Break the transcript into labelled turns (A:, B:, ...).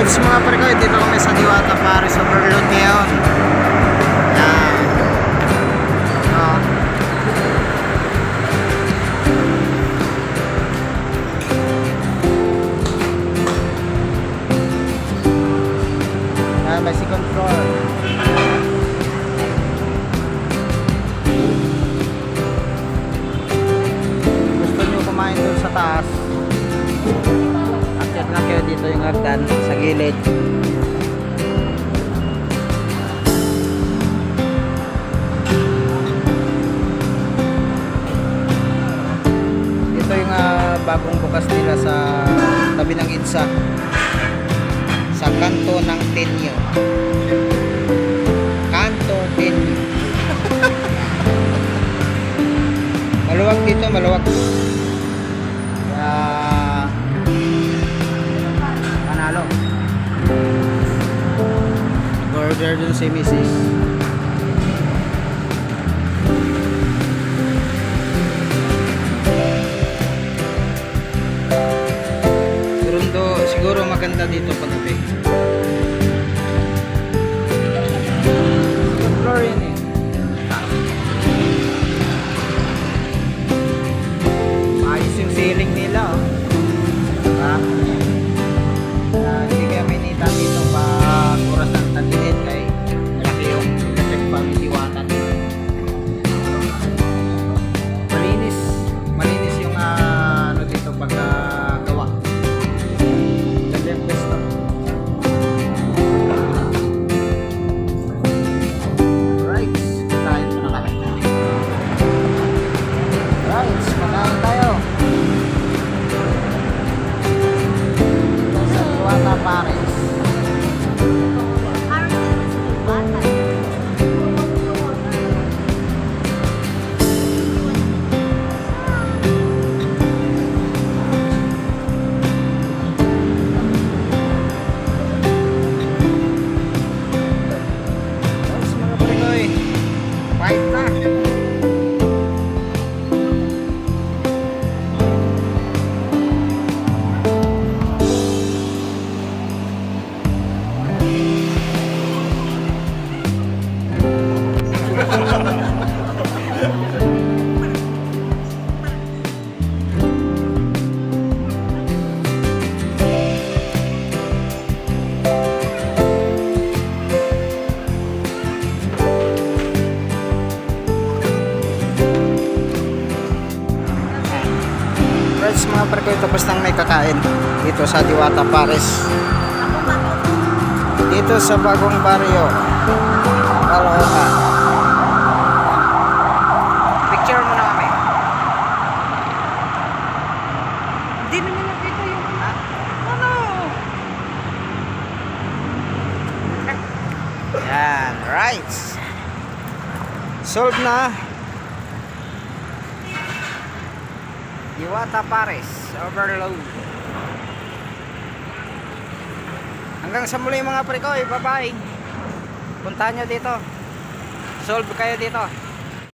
A: What's mga parikoy, dito kami sa Diwata Paris Overload ngayon. Yan. Oh. Yan, may second floor. Gusto nyo kumain doon sa taas, akyat na kayo dito yung hagdan sa gilid. Ito yung bagong bukas nila sa tabi ng EDSA sa kanto ng Tenyo. Kanto Tenyo. Maluwag dito, maluwag. Kaya panalo. Order dun si Mrs. Siguro maganda dito pag gabi. Floor yun eh. Ayos yung ceiling nila oh. Hindi kaya may nita dito pag oras ng tagilid kay malaki yung electric pang Diwata. Malinis yung ano dito pag gawa. Paris. Mga Pinoy, fight na. Mga parikoy, tapos nang may kakain dito sa Diwata Paris, dito sa bagong baryo Caloocan. Picture mo na kami. Hindi naman nakita yung ano. Yan, right. Solved na. Diwata Paris Overload. Hanggang sa muli mga parikoy, bye bye. Puntahan nyo dito, solve kayo dito.